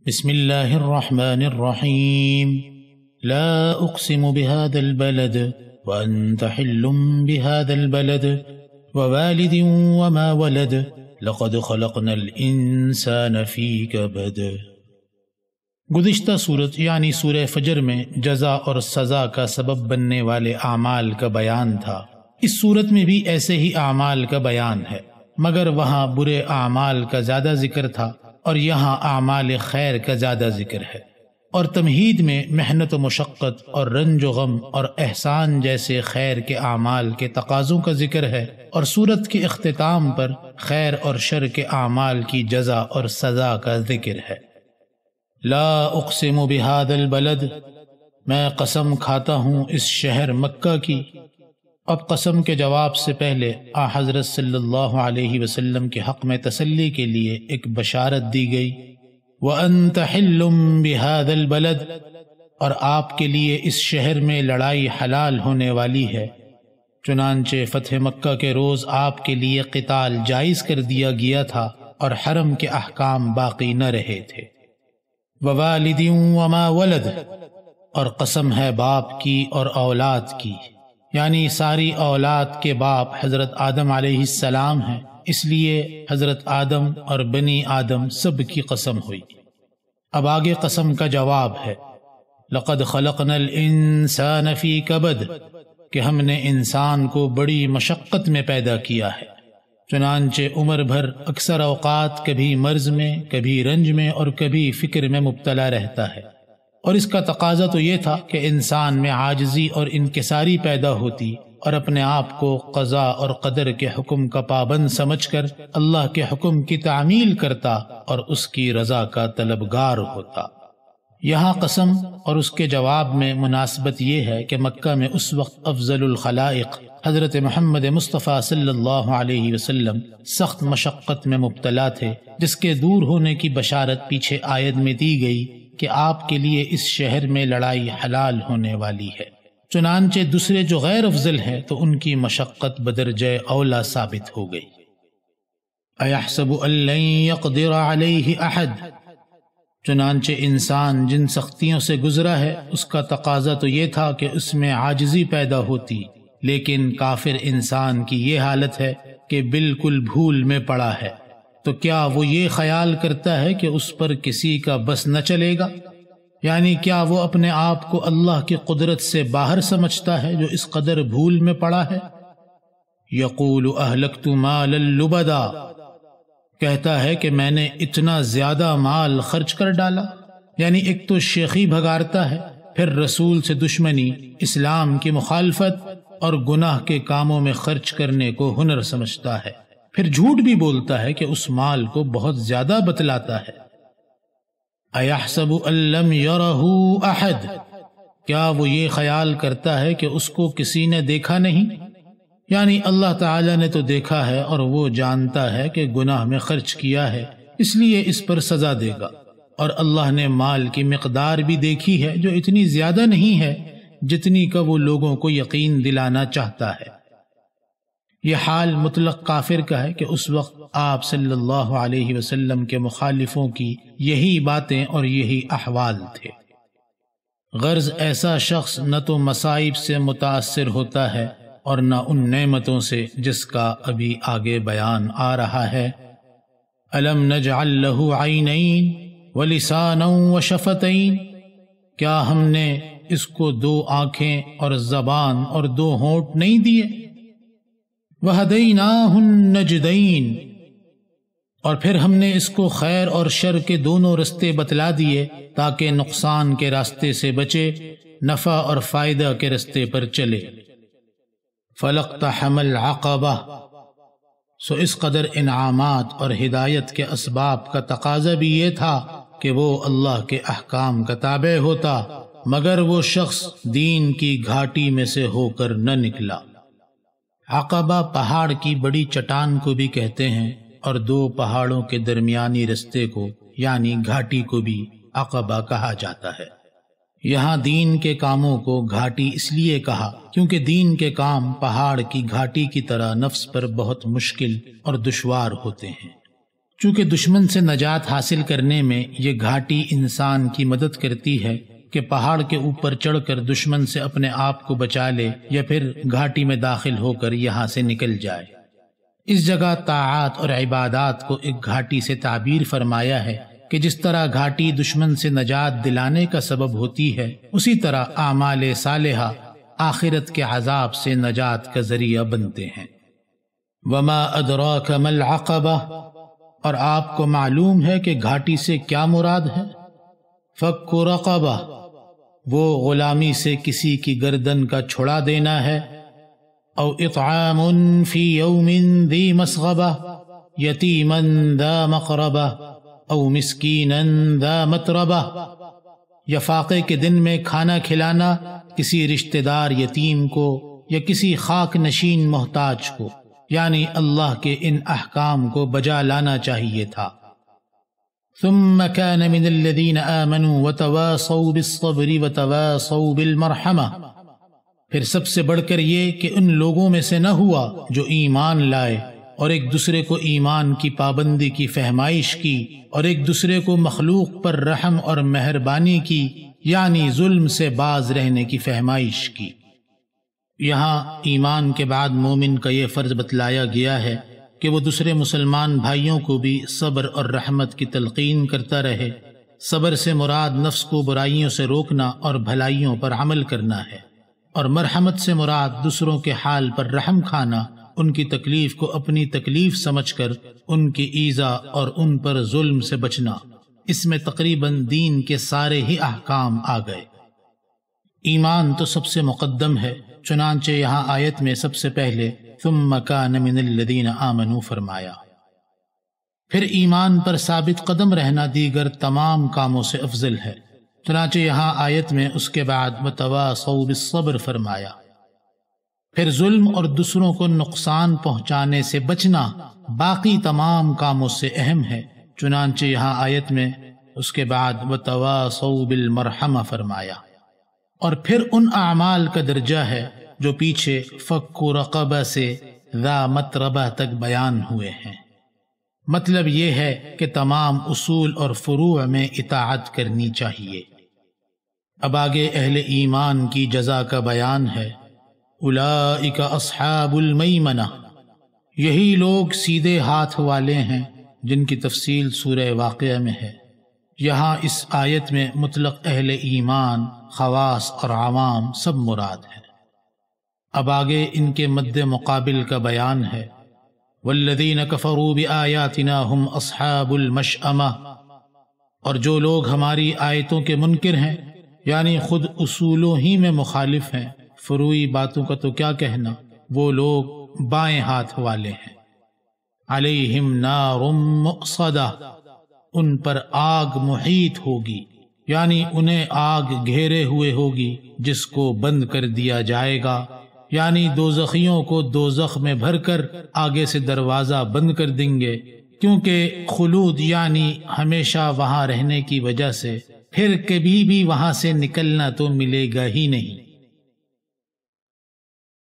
بسم اللہ الرحمن الرحیم لا اقسم بهذا البلد وانت حل بهذا البلد ووالد وما ولد لقد خلقنا الانسان فی کبد۔ گزشتہ صورت یعنی سورہ فجر میں جزا اور سزا کا سبب بننے والے اعمال کا بیان تھا۔ اس صورت میں بھی ایسے ہی اعمال کا بیان ہے، مگر وہاں برے اعمال کا زیادہ ذکر تھا اور یہاں اعمال خیر کا زیادہ ذکر ہے، اور تمہید میں محنت و مشقت اور رنج و غم اور احسان جیسے خیر کے اعمال کے تقاضوں کا ذکر ہے، اور سورت کے اختتام پر خیر اور شر کے اعمال کی جزا اور سزا کا ذکر ہے۔ لا اقسم بہذا البلد، میں قسم کھاتا ہوں اس شہر مکہ کی۔ اب قسم کے جواب سے پہلے حضرت صلی اللہ علیہ وسلم کے حق میں تسلی کے لیے ایک بشارت دی گئی، وَأَنْتَ حِلٌّ بِهَذَا الْبَلَدِ، اور آپ کے لیے اس شہر میں لڑائی حلال ہونے والی ہے۔ چنانچہ فتح مکہ کے روز آپ کے لیے قتال جائز کر دیا گیا تھا اور حرم کے احکام باقی نہ رہے تھے۔ وَوَالِدٍ وَمَا وَلَدَ، اور قسم ہے باپ کی اور اولاد کی، یعنی ساری اولاد کے باپ حضرت آدم علیہ السلام ہیں، اس لیے حضرت آدم اور بنی آدم سب کی قسم ہوئی۔ اب آگے قسم کا جواب ہے، لقد خلقنا الانسان فی کبد، کہ ہم نے انسان کو بڑی مشقت میں پیدا کیا ہے۔ چنانچہ عمر بھر اکثر اوقات کبھی مرض میں، کبھی رنج میں اور کبھی فکر میں مبتلا رہتا ہے، اور اس کا تقاضا تو یہ تھا کہ انسان میں عاجزی اور انکساری پیدا ہوتی اور اپنے آپ کو قضاء اور قدر کے حکم کا پابند سمجھ کر اللہ کے حکم کی تعمیل کرتا اور اس کی رضا کا طلبگار ہوتا۔ یہاں قسم اور اس کے جواب میں مناسبت یہ ہے کہ مکہ میں اس وقت افضل الخلائق حضرت محمد مصطفیٰ صلی اللہ علیہ وسلم سخت مشقت میں مبتلا تھے، جس کے دور ہونے کی بشارت پیچھے آیت میں دی گئی کہ آپ کے لیے اس شہر میں لڑائی حلال ہونے والی ہے۔ چنانچہ دوسرے جو غیر افضل ہیں تو ان کی مشقت بدرجہ اولا ثابت ہو گئی۔ اَيَحْسَبُ أَن لَّن يَقْدِرَ عَلَيْهِ أَحَدٌ، چنانچہ انسان جن سختیوں سے گزرا ہے اس کا تقاضا تو یہ تھا کہ اس میں عاجزی پیدا ہوتی، لیکن کافر انسان کی یہ حالت ہے کہ بالکل بھول میں پڑا ہے، تو کیا وہ یہ خیال کرتا ہے کہ اس پر کسی کا بس نہ چلے گا؟ یعنی کیا وہ اپنے آپ کو اللہ کی قدرت سے باہر سمجھتا ہے جو اس قدر بھول میں پڑا ہے؟ یقول اہلکت مالا لبدا، کہتا ہے کہ میں نے اتنا زیادہ مال خرچ کر ڈالا، یعنی ایک تو شیخی بھگارتا ہے، پھر رسول سے دشمنی، اسلام کی مخالفت اور گناہ کے کاموں میں خرچ کرنے کو ہنر سمجھتا ہے، پھر جھوٹ بھی بولتا ہے کہ اس مال کو بہت زیادہ بتلاتا ہے۔ اَيَحْسَبُ أَن لَّمْ يَرَهُ أَحَدٌ، کیا وہ یہ خیال کرتا ہے کہ اس کو کسی نے دیکھا نہیں؟ یعنی اللہ تعالیٰ نے تو دیکھا ہے اور وہ جانتا ہے کہ گناہ میں خرچ کیا ہے، اس لیے اس پر سزا دے گا، اور اللہ نے مال کی مقدار بھی دیکھی ہے جو اتنی زیادہ نہیں ہے جتنی کا وہ لوگوں کو یقین دلانا چاہتا ہے۔ یہ حال مطلق کافر کا ہے کہ اس وقت آپ صلی اللہ علیہ وسلم کے مخالفوں کی یہی باتیں اور یہی احوال تھے۔ غرض ایسا شخص نہ تو مصائب سے متاثر ہوتا ہے اور نہ ان نعمتوں سے جس کا ابھی آگے بیان آ رہا ہے۔ أَلَمْ نَجْعَلْ لَهُ عَيْنَيْنِ وَلِسَانًا وَشَفَتَيْنِ، کیا ہم نے اس کو دو آنکھیں اور زبان اور دو ہونٹ نہیں دیے؟ وَهَدَيْنَاهُ النَّجْدَيْنِ، اور پھر ہم نے اس کو خیر اور شر کے دونوں رستے بتلا دیے تاکہ نقصان کے راستے سے بچے، نفع اور فائدہ کے رستے پر چلے۔ فَلَاقْتَحَمَ الْعَقَبَةَ، سو اس قدر انعامات اور ہدایت کے اسباب کا تقاضا بھی یہ تھا کہ وہ اللہ کے احکام کا تابع ہوتا، مگر وہ شخص دین کی گھاٹی میں سے ہو کر نہ نکلا۔ عقبہ پہاڑ کی بڑی چٹان کو بھی کہتے ہیں، اور دو پہاڑوں کے درمیانی رستے کو یعنی گھاٹی کو بھی عقبہ کہا جاتا ہے۔ یہاں دین کے کاموں کو گھاٹی اس لیے کہا کیونکہ دین کے کام پہاڑ کی گھاٹی کی طرح نفس پر بہت مشکل اور دشوار ہوتے ہیں۔ چونکہ دشمن سے نجات حاصل کرنے میں یہ گھاٹی انسان کی مدد کرتی ہے کہ پہاڑ کے اوپر چڑھ کر دشمن سے اپنے آپ کو بچا لے یا پھر گھاٹی میں داخل ہو کر یہاں سے نکل جائے۔ اس جگہ طاعات اور عبادات کو ایک گھاٹی سے تعبیر فرمایا ہے کہ جس طرح گھاٹی دشمن سے نجات دلانے کا سبب ہوتی ہے، اسی طرح اعمال صالحہ آخرت کے عذاب سے نجات کا ذریعہ بنتے ہیں۔ وما ادراک ما العقبہ، اور آپ کو معلوم ہے کہ گھاٹی سے کیا مراد ہے؟ فک رقبہ، وہ غلامی سے کسی کی گردن کا چھڑا دینا ہے، او اطعام فی یوم ذی مسغبہ یتیما ذا مقربہ او مسکینا ذا متربہ، یا فاقے کے دن میں کھانا کھلانا کسی رشتہ دار یتیم کو یا کسی خاک نشین محتاج کو، یعنی اللہ کے ان احکام کو بجا لانا چاہیے تھا۔ ثم كان من الذين آمنوا وتواصوا بالصبر وتواصوا بالمرحمة، پھر سب سے بڑھ کر یہ کہ ان لوگوں میں سے نہ ہوا جو ایمان لائے اور ایک دوسرے کو ایمان کی پابندی کی فہمائش کی اور ایک دوسرے کو مخلوق پر رحم اور مہربانی کی، یعنی ظلم سے باز رہنے کی فہمائش کی۔ یہاں ایمان کے بعد مومن کا یہ فرض بتلایا گیا ہے کہ وہ دوسرے مسلمان بھائیوں کو بھی صبر اور رحمت کی تلقین کرتا رہے۔ صبر سے مراد نفس کو برائیوں سے روکنا اور بھلائیوں پر عمل کرنا ہے، اور مرحمت سے مراد دوسروں کے حال پر رحم کھانا، ان کی تکلیف کو اپنی تکلیف سمجھ کر ان کی ایذا اور ان پر ظلم سے بچنا۔ اس میں تقریباً دین کے سارے ہی احکام آ گئے۔ ایمان تو سب سے مقدم ہے، چنانچہ یہاں آیت میں سب سے پہلے ثم کان من الذین آمنوا فرمایا۔ پھر ایمان پر ثابت قدم رہنا دیگر تمام کاموں سے افضل ہے، چنانچہ یہاں آیت میں اس کے بعد وتواصوا بالصبر فرمایا۔ پھر ظلم اور دوسروں کو نقصان پہنچانے سے بچنا باقی تمام کاموں سے اہم ہے، چنانچہ یہاں آیت میں اس کے بعد وتواصوا بالمرحمہ فرمایا۔ اور پھر ان اعمال کا درجہ ہے جو پیچھے فک رقبہ سے ذا متربہ تک بیان ہوئے ہیں۔ مطلب یہ ہے کہ تمام اصول اور فروع میں اطاعت کرنی چاہیے۔ اب آگے اہل ایمان کی جزا کا بیان ہے۔ اولئک اصحاب المیمنہ، یہی لوگ سیدھے ہاتھ والے ہیں جن کی تفصیل سورہ واقعہ میں ہے۔ یہاں اس آیت میں مطلق اہل ایمان، خواص اور عوام سب مراد ہیں۔ اب آگے ان کے مد مقابل کا بیان ہے۔ والذین کفروا بآیاتنا هم اصحاب المشأمہ، اور جو لوگ ہماری آیتوں کے منکر ہیں، یعنی خود اصولوں ہی میں مخالف ہیں، فروعی باتوں کا تو کیا کہنا، وہ لوگ بائیں ہاتھ والے ہیں۔ علیہم نار مؤصدہ، ان پر آگ محیط ہوگی، یعنی انہیں آگ گھیرے ہوئے ہوگی جس کو بند کر دیا جائے گا، یعنی دوزخیوں کو دوزخ میں بھر کر آگے سے دروازہ بند کر دیں گے، کیونکہ خلود یعنی ہمیشہ وہاں رہنے کی وجہ سے پھر کبھی بھی وہاں سے نکلنا تو ملے گا ہی نہیں۔